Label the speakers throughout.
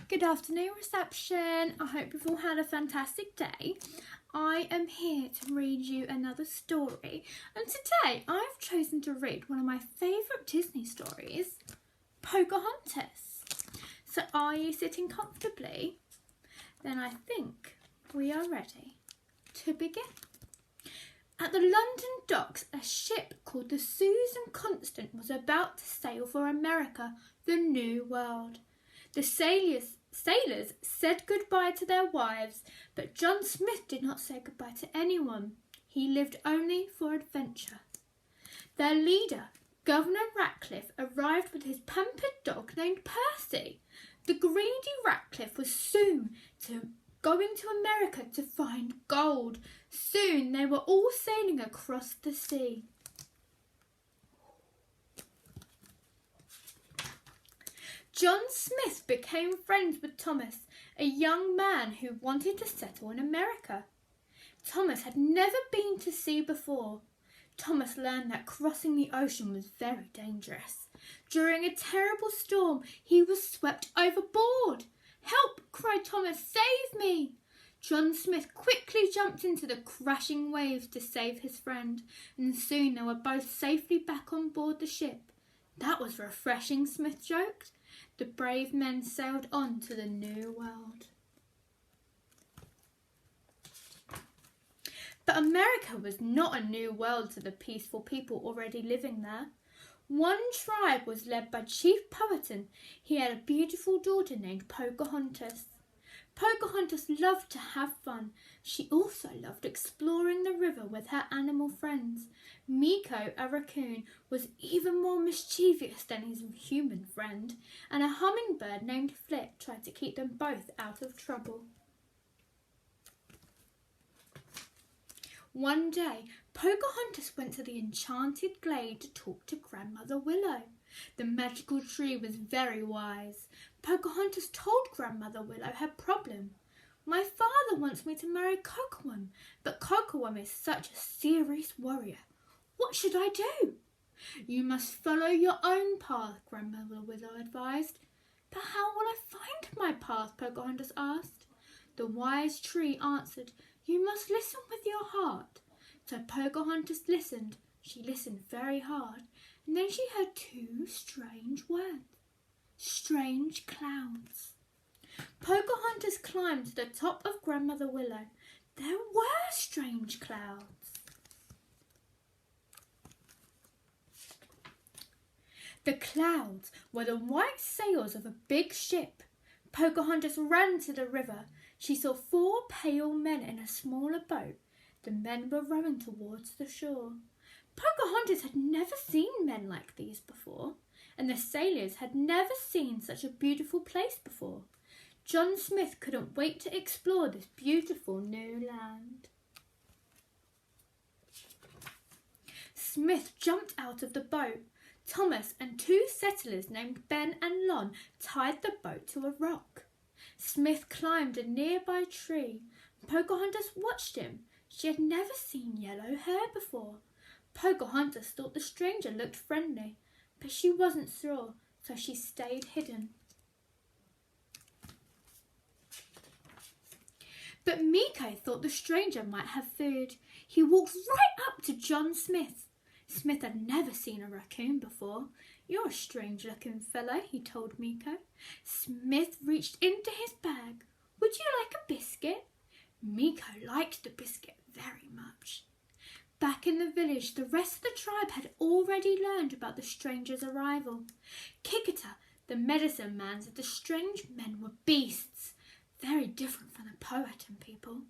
Speaker 1: Good afternoon, reception. I hope you've all had a fantastic day. I am here to read you another story, and today I've chosen to read one of my favourite Disney stories, Pocahontas. So are you sitting comfortably? Then I think we are ready to begin. At the London docks, a ship called the Susan Constant was about to sail for America, the New World. The sailors said goodbye to their wives, but John Smith did not say goodbye to anyone. He lived only for adventure. Their leader, Governor Ratcliffe, arrived with his pampered dog named Percy. The greedy Ratcliffe was soon going to America to find gold. Soon they were all sailing across the sea. John Smith became friends with Thomas, a young man who wanted to settle in America. Thomas had never been to sea before. Thomas learned that crossing the ocean was very dangerous. During a terrible storm, he was swept overboard. "Help!" cried Thomas. "Save me!" John Smith quickly jumped into the crashing waves to save his friend, and soon they were both safely back on board the ship. "That was refreshing," Smith joked. The brave men sailed on to the New World. But America was not a new world to the peaceful people already living there. One tribe was led by Chief Powhatan. He had a beautiful daughter named Pocahontas. Pocahontas loved to have fun. She also loved exploring the river with her animal friends. Meeko, a raccoon, was even more mischievous than his human friend, and a hummingbird named Flip tried to keep them both out of trouble. One day, Pocahontas went to the enchanted glade to talk to Grandmother Willow. The magical tree was very wise. Pocahontas told Grandmother Willow her problem. "My father wants me to marry Cocoam, but Cocoam is such a serious warrior. What should I do?" "You must follow your own path," Grandmother Willow advised. "But how will I find my path?" Pocahontas asked. The wise tree answered, "You must listen with your heart." So Pocahontas listened. She listened very hard, and then she heard two strange words. Strange clouds. Pocahontas climbed to the top of Grandmother Willow. There were strange clouds. The clouds were the white sails of a big ship. Pocahontas ran to the river. She saw 4 pale men in a smaller boat. The men were rowing towards the shore. Pocahontas had never seen men like these before, and the sailors had never seen such a beautiful place before. John Smith couldn't wait to explore this beautiful new land. Smith jumped out of the boat. Thomas and 2 settlers named Ben and Lon tied the boat to a rock. Smith climbed a nearby tree. Pocahontas watched him. She had never seen yellow hair before. Pocahontas thought the stranger looked friendly, but she wasn't sure, so she stayed hidden. But Meeko thought the stranger might have food. He walked right up to John Smith. Smith had never seen a raccoon before. "You're a strange-looking fellow," he told Meeko. Smith reached into his bag. "Would you like a biscuit?" Meeko liked the biscuit very much. Back in the village, the rest of the tribe had already learned about the stranger's arrival. Kikita, the medicine man, said the strange men were beasts, very different from the Powhatan people.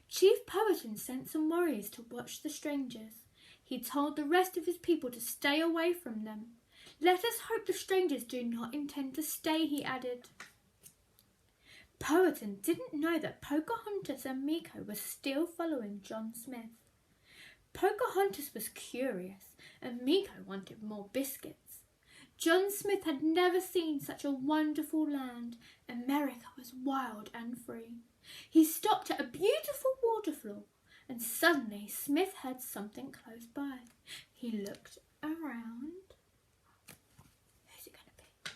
Speaker 1: Chief Powhatan sent some warriors to watch the strangers. He told the rest of his people to stay away from them. "Let us hope the strangers do not intend to stay," he added. Powhatan didn't know that Pocahontas and Meeko were still following John Smith. Pocahontas was curious, and Meeko wanted more biscuits. John Smith had never seen such a wonderful land. America was wild and free. He stopped at a beautiful waterfall, and suddenly Smith heard something close by. He looked around. Who's it going to be?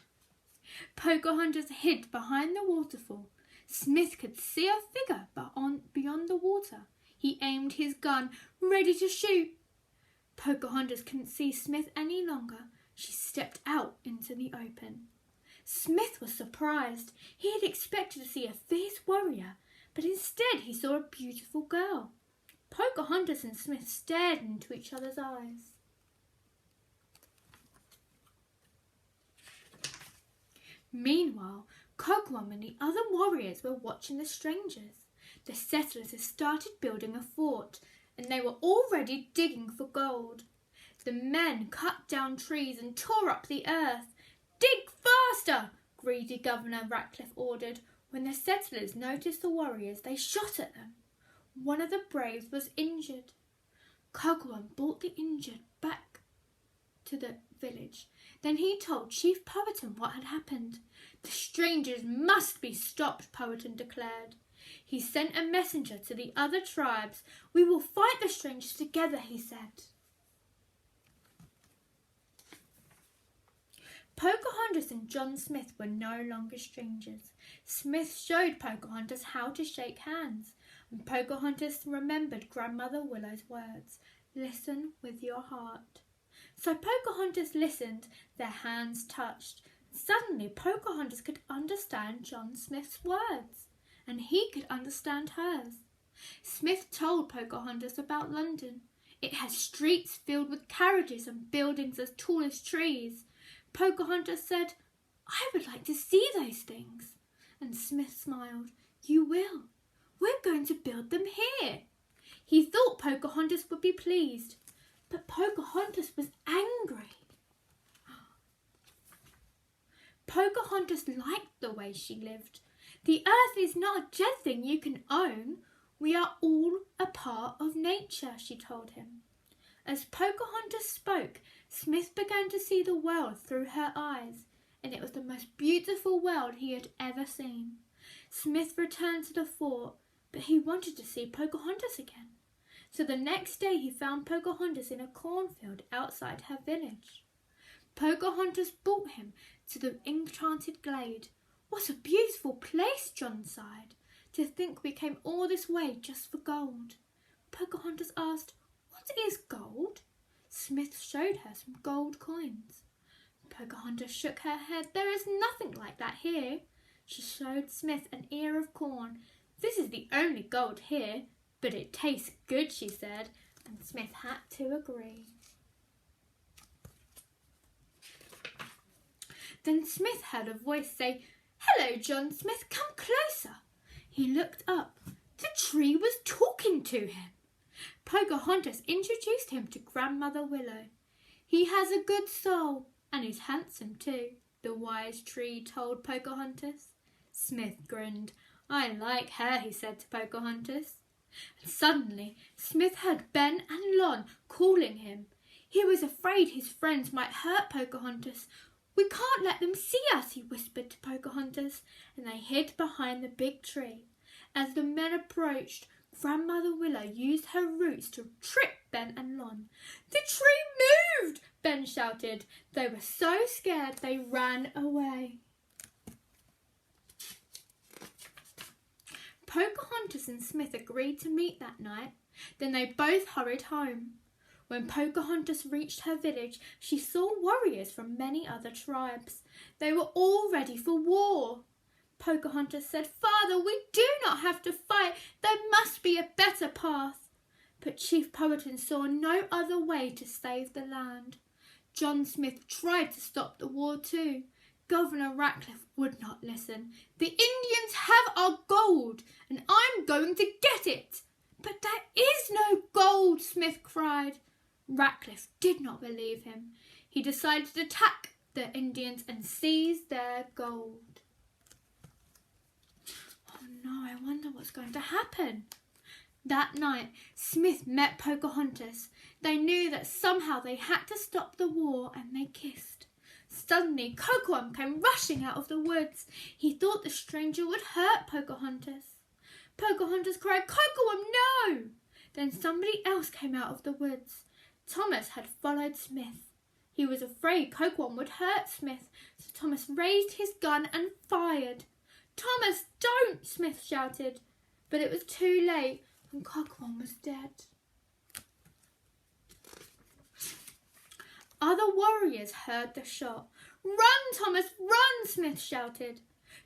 Speaker 1: Pocahontas hid behind the waterfall. Smith could see a figure beyond the water. He aimed his gun, ready to shoot. Pocahontas couldn't see Smith any longer. She stepped out into the open. Smith was surprised. He had expected to see a fierce warrior, but instead he saw a beautiful girl. Pocahontas and Smith stared into each other's eyes. Meanwhile, Cocoam and the other warriors were watching the strangers. The settlers had started building a fort, and they were already digging for gold. The men cut down trees and tore up the earth. "Dig faster!" greedy Governor Ratcliffe ordered. When the settlers noticed the warriors, they shot at them. One of the braves was injured. Cocoam brought the injured back to the village. Then he told Chief Powhatan what had happened. "The strangers must be stopped," Powhatan declared. He sent a messenger to the other tribes. "We will fight the strangers together," he said. Pocahontas and John Smith were no longer strangers. Smith showed Pocahontas how to shake hands, and Pocahontas remembered Grandmother Willow's words, "Listen with your heart." So Pocahontas listened. Their hands touched. Suddenly Pocahontas could understand John Smith's words, and he could understand hers. Smith told Pocahontas about London. It has streets filled with carriages and buildings as tall as trees. Pocahontas said, "I would like to see those things." And Smith smiled. "You will. We're going to build them here." He thought Pocahontas would be pleased, but Pocahontas was angry. Pocahontas liked the way she lived. "The earth is not a dead thing you can own. We are all a part of nature," she told him. As Pocahontas spoke, Smith began to see the world through her eyes, and it was the most beautiful world he had ever seen. Smith returned to the fort, but he wanted to see Pocahontas again. So the next day he found Pocahontas in a cornfield outside her village. Pocahontas brought him to the enchanted glade. "What a beautiful place," John sighed. "To think we came all this way just for gold." Pocahontas asked, "What is gold?" Smith showed her some gold coins. Pocahontas shook her head. "There is nothing like that here." She showed Smith an ear of corn. "This is the only gold here, but it tastes good," she said, and Smith had to agree. Then Smith heard a voice say, "Hello, John Smith, come closer." He looked up. The tree was talking to him. Pocahontas introduced him to Grandmother Willow. "He has a good soul, and is handsome too," the wise tree told Pocahontas. Smith grinned. "I like her," he said to Pocahontas. And suddenly Smith heard Ben and Lon calling him. He was afraid his friends might hurt Pocahontas. "We can't let them see us," he whispered to Pocahontas, and they hid behind the big tree. As the men approached, Grandmother Willow used her roots to trip Ben and Lon. "The tree moved!" Ben shouted. They were so scared they ran away. Pocahontas and Smith agreed to meet that night. Then they both hurried home. When Pocahontas reached her village, she saw warriors from many other tribes. They were all ready for war. Pocahontas said, "Father, we do not have to fight. There must be a better path." But Chief Powhatan saw no other way to save the land. John Smith tried to stop the war too. Governor Ratcliffe would not listen. "The Indians have our gold, and I'm going to get it." "But there is no gold," Smith cried. Ratcliffe did not believe him. He decided to attack the Indians and seize their gold. Oh no, I wonder what's going to happen. That night, Smith met Pocahontas. They knew that somehow they had to stop the war, and they kissed. Suddenly, Cocoam came rushing out of the woods. He thought the stranger would hurt Pocahontas. Pocahontas cried, "Cocoam, no!" Then somebody else came out of the woods. Thomas had followed Smith. He was afraid Coquelin would hurt Smith, so Thomas raised his gun and fired. "Thomas, don't!" Smith shouted. But it was too late, and Coquelin was dead. Other warriors heard the shot. "Run, Thomas, run!" Smith shouted.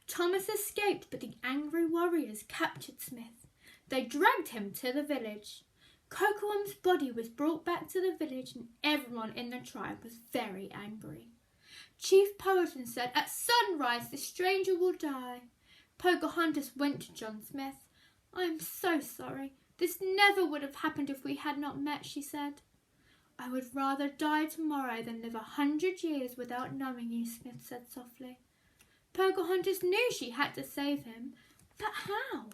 Speaker 1: Thomas escaped, but the angry warriors captured Smith. They dragged him to the village. Coquelin's body was brought back to the village, and everyone in the tribe was very angry. Chief Powhatan said, "At sunrise the stranger will die." Pocahontas went to John Smith. "I am so sorry. This never would have happened if we had not met," she said. "I would rather die tomorrow than live 100 years without knowing you," Smith said softly. Pocahontas knew she had to save him, but how?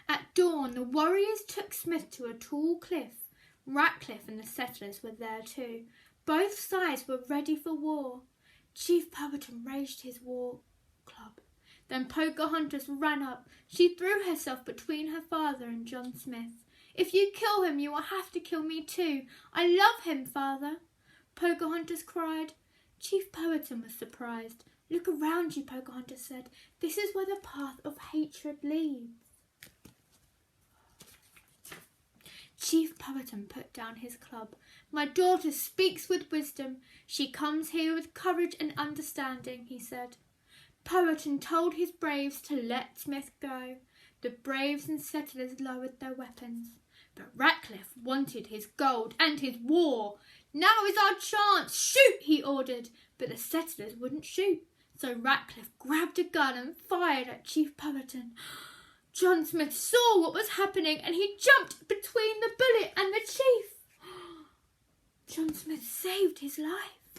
Speaker 1: At dawn, the warriors took Smith to a tall cliff. Ratcliffe and the settlers were there too. Both sides were ready for war. Chief Powhatan raised his war club. Then Pocahontas ran up. She threw herself between her father and John Smith. "If you kill him, you will have to kill me too. I love him, father," Pocahontas cried. Chief Powhatan was surprised. "Look around you," Pocahontas said. "This is where the path of hatred leads." Chief Powhatan put down his club. "My daughter speaks with wisdom. She comes here with courage and understanding," he said. Powhatan told his braves to let Smith go. The braves and settlers lowered their weapons. But Ratcliffe wanted his gold and his war. "Now is our chance! Shoot!" he ordered. But the settlers wouldn't shoot. So Ratcliffe grabbed a gun and fired at Chief Powhatan. John Smith saw what was happening, and he jumped between the bullet and the chief. John Smith saved his life.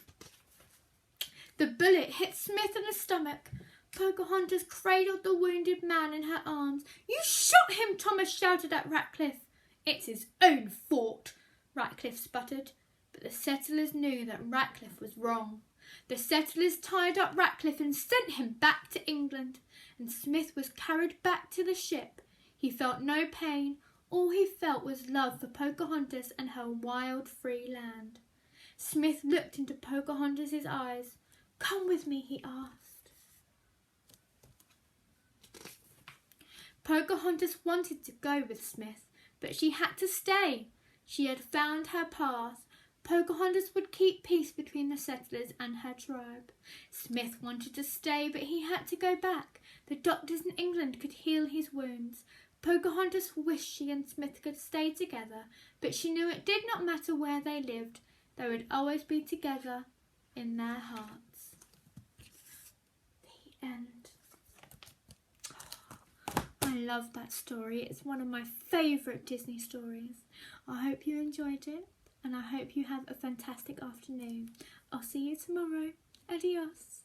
Speaker 1: The bullet hit Smith in the stomach. Pocahontas cradled the wounded man in her arms. "You shot him!" Thomas shouted at Ratcliffe. "It's his own fault," Ratcliffe sputtered. But the settlers knew that Ratcliffe was wrong. The settlers tied up Ratcliffe and sent him back to England, and Smith was carried back to the ship. He felt no pain. All he felt was love for Pocahontas and her wild, free land. Smith looked into Pocahontas' eyes. "Come with me," he asked. Pocahontas wanted to go with Smith, but she had to stay. She had found her path. Pocahontas would keep peace between the settlers and her tribe. Smith wanted to stay, but he had to go back. The doctors in England could heal his wounds. Pocahontas wished she and Smith could stay together, but she knew it did not matter where they lived. They would always be together in their hearts. The end. I love that story. It's one of my favourite Disney stories. I hope you enjoyed it, and I hope you have a fantastic afternoon. I'll see you tomorrow. Adios.